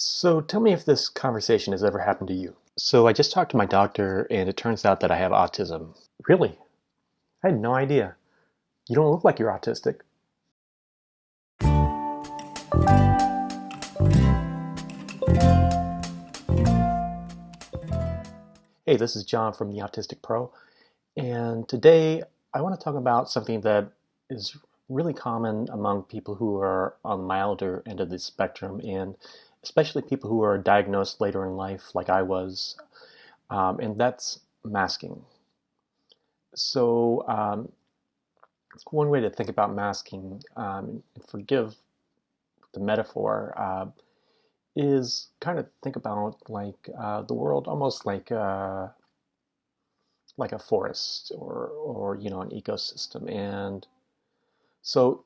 So tell me if this conversation has ever happened to you. So I just talked to my doctor and it turns out that I have autism. Really? I had no idea. You don't look like you're autistic. Hey, this is John from the Autistic Pro, and today I want to talk about something that is really common among people who are on the milder end of the spectrum, and especially people who are diagnosed later in life, like I was, and that's masking. So one way to think about masking, and forgive the metaphor, is kind of think about like the world almost like a forest or an ecosystem. And so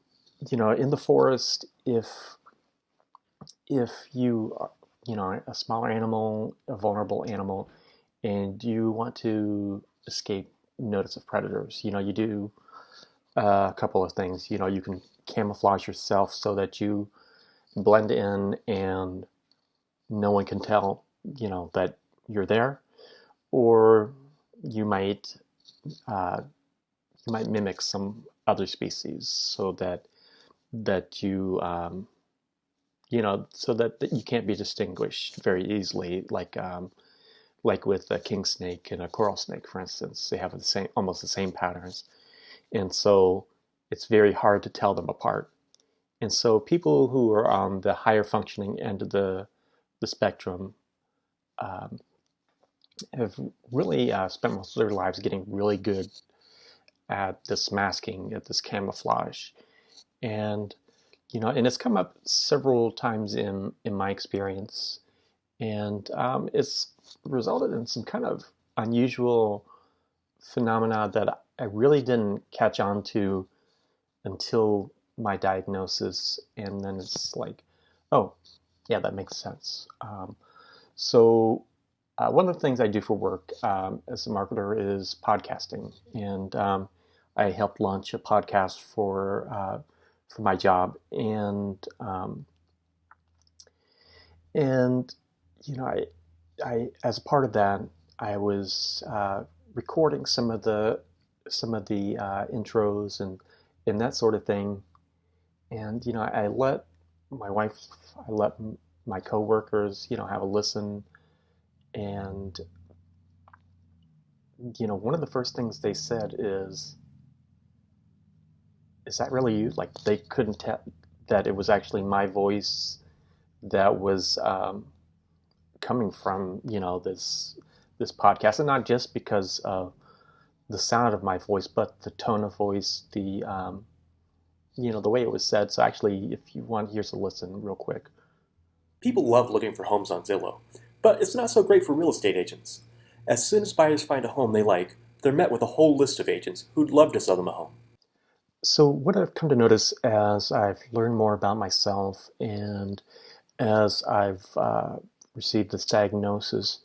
in the forest, if you are a smaller animal, a vulnerable animal, and you want to escape notice of predators, you do a couple of things. You can camouflage yourself so that you blend in and no one can tell, that you're there, or you might uh, you might mimic some other species so that that you can't be distinguished very easily, like with a king snake and a coral snake, for instance. They have almost the same patterns, and so it's very hard to tell them apart. And so people who are on the higher functioning end of the spectrum um, have really spent most of their lives getting really good at this masking, at this camouflage. And and it's come up several times in my experience, and it's resulted in some kind of unusual phenomena that I really didn't catch on to until my diagnosis. And then it's like, oh, yeah, that makes sense. So one of the things I do for work as a marketer is podcasting, and I helped launch a podcast for my job, and I as a part of that, I was recording some of the intros and that sort of thing. And I let my wife, I let my coworkers, have a listen. And one of the first things they said is that really you? Like, they couldn't tell that it was actually my voice that was coming from this podcast, and not just because of the sound of my voice, but the tone of voice, the way it was said. So actually, if you want, here's a listen real quick. People love looking for homes on Zillow, but it's not so great for real estate agents. As soon as buyers find a home they like, they're met with a whole list of agents who'd love to sell them a home. So what I've come to notice as I've learned more about myself and as I've received this diagnosis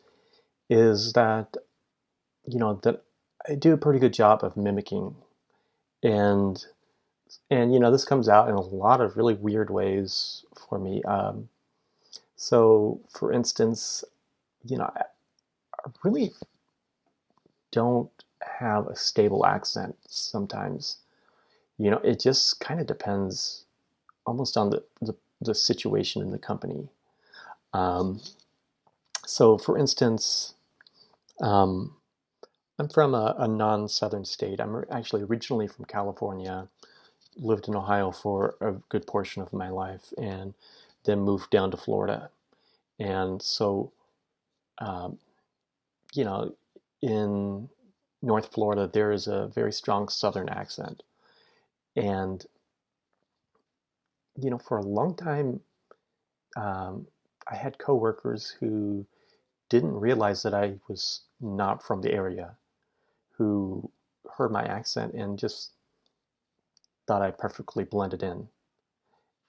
is that I do a pretty good job of mimicking, and this comes out in a lot of really weird ways for me. So for instance, I really don't have a stable accent sometimes. It just kind of depends almost on the situation in the company. Um, so for instance, um, I'm from a non-southern state. I'm actually originally from California, lived in Ohio for a good portion of my life, and then moved down to Florida. And so, um, you know, in North Florida, there is a very strong southern accent. And, for a long time, um, I had coworkers who didn't realize that I was not from the area, who heard my accent and just thought I perfectly blended in.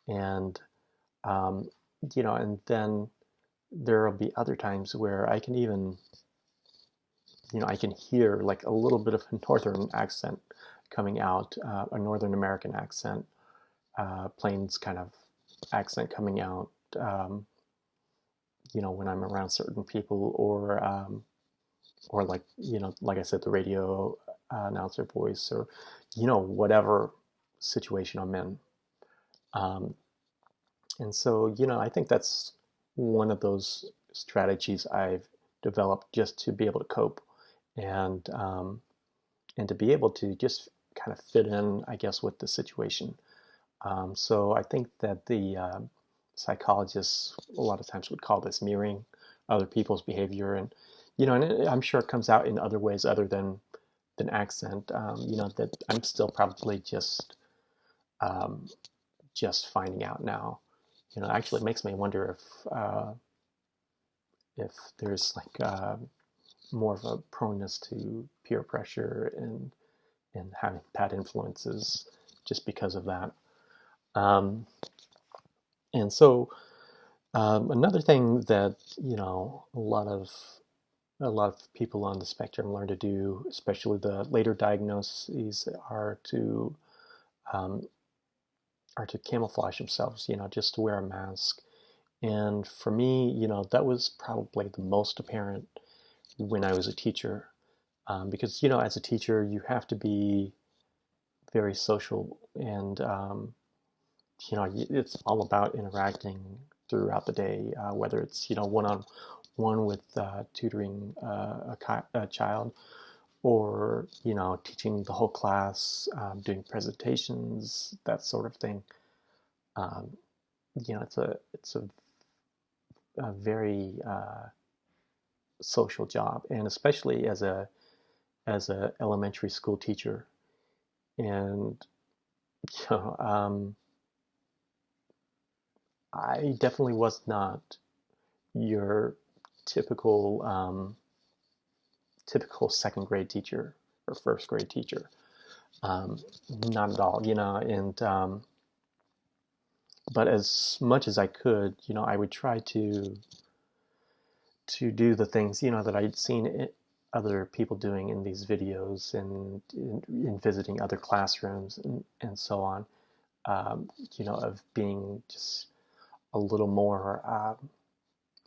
And, um, and then there will be other times where I can hear like a little bit of a northern accent coming out, a Northern American accent, Plains kind of accent coming out. Um, when I'm around certain people, or like, like I said, the radio announcer voice, or, whatever situation I'm in. Um, and so, I think that's one of those strategies I've developed just to be able to cope, and to be able to just kind of fit in, I guess, with the situation. So I think that the psychologists a lot of times would call this mirroring other people's behavior, and I'm sure it comes out in other ways other than accent. That I'm still probably um, just finding out now. Actually, it makes me wonder if there's like more of a proneness to peer pressure and having bad influences just because of that. Um, and so another thing that a lot of people on the spectrum learn to do, especially the later diagnoses, um, are to camouflage themselves. Just to wear a mask. And for me, that was probably the most apparent when I was a teacher, because as a teacher, you have to be very social, and it's all about interacting throughout the day, whether it's one-on-one with tutoring a child, or teaching the whole class, doing presentations, that sort of thing. Um, it's a very social job, and especially as a elementary school teacher. And you know, um, I definitely was not your typical typical second grade teacher or first grade teacher. Um, Not at all, and but as much as I could, I would try to do the things, that I'd seen other people doing in these videos, and in visiting other classrooms, and so on, of being just a little more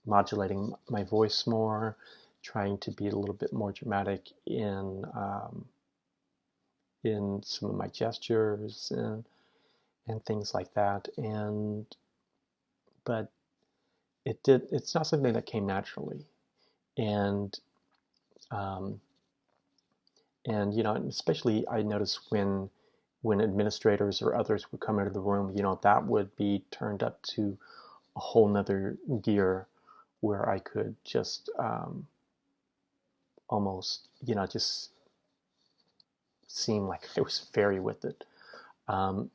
modulating my voice more, trying to be a little bit more dramatic in some of my gestures, and things like that. And but it's not something that came naturally. And um, especially I noticed when administrators or others would come into the room, that would be turned up to a whole nother gear, where I could just almost, just seem like I was fairy with it. Um,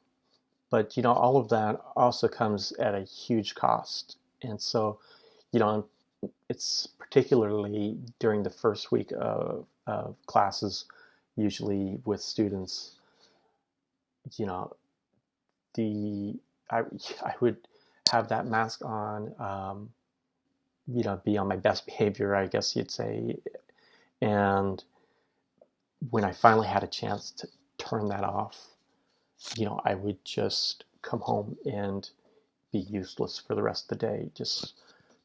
but all of that also comes at a huge cost. And so, you know, it's particularly during the first week of classes, usually with students, you know, the I I would have that mask on, be on my best behavior, I guess you'd say. And when I finally had a chance to turn that off, I would just come home and be useless for the rest of the day, just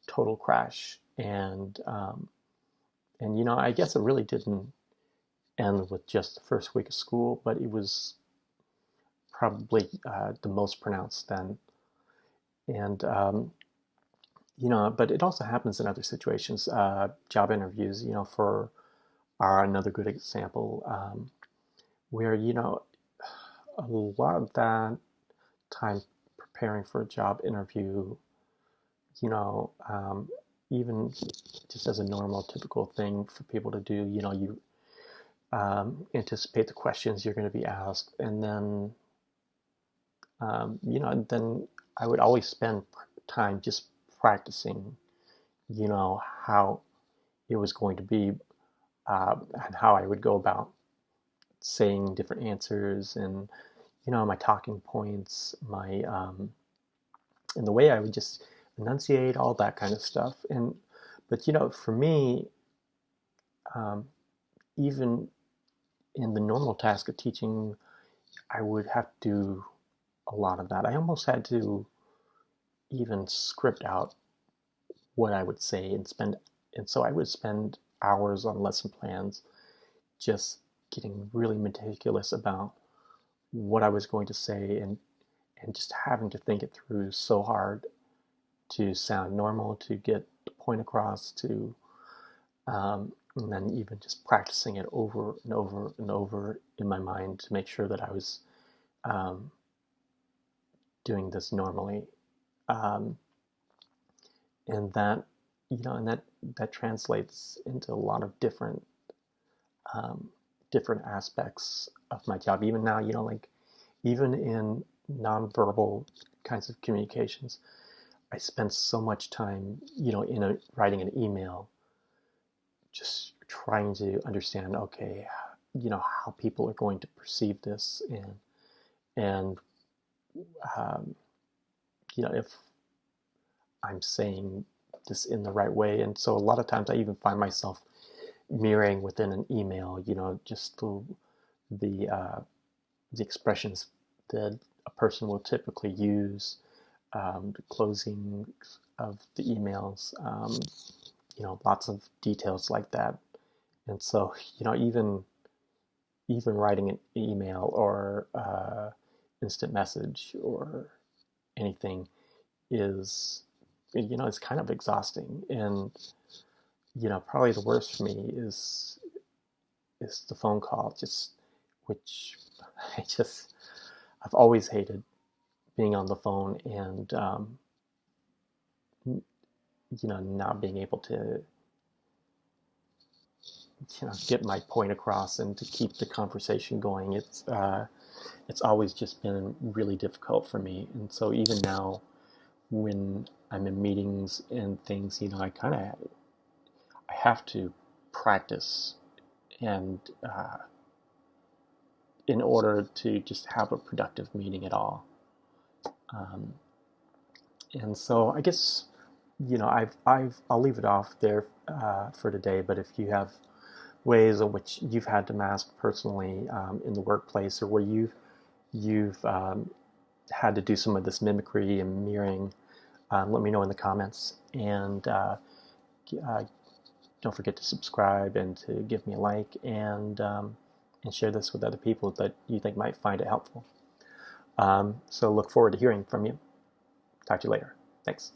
total crash. And I guess it really didn't end with just the first week of school, but it was probably the most pronounced then. And but it also happens in other situations. Job interviews, for are another good example, where a lot of that time preparing for a job interview, you know, um, even just as a normal, typical thing for people to do, you anticipate the questions you're going to be asked, and then I would always spend time just practicing, how it was going to be, and how I would go about saying different answers, and my talking points, my and the way I would just enunciate, all that kind of stuff. But for me, um, even in the normal task of teaching, I would have to do a lot of that. I almost had to even script out what I would say and so I would spend hours on lesson plans just getting really meticulous about what I was going to say and just having to think it through so hard to sound normal, to get the point across, to and then even just practicing it over and over and over in my mind to make sure that I was um, doing this normally, um, and that and that translates into a lot of um, different aspects of my job. Even now, like even in nonverbal kinds of communications, I spend so much time, writing an email, just trying to understand, okay, how people are going to perceive this, and um, if I'm saying this in the right way. And so a lot of times I even find myself mirroring within an email, just the uh, the expressions that a person will typically use, the closing of the emails, lots of details like that. And so, even writing an email or instant message or anything is, it's kind of exhausting. And probably the worst for me is the phone call, just which I just I've always hated being on the phone and not being able to get my point across and to keep the conversation going. It's always just been really difficult for me, and so even now when I'm in meetings and things, I have to practice and in order to just have a productive meeting at all. Um, and so I guess I'll leave it off there for today. But if you have ways in which you've had to mask personally in the workplace, or where you've had to do some of this mimicry and mirroring, let me know in the comments. And uh, don't forget to subscribe and to give me a like, and share this with other people that you think might find it helpful. So look forward to hearing from you. Talk to you later. Thanks.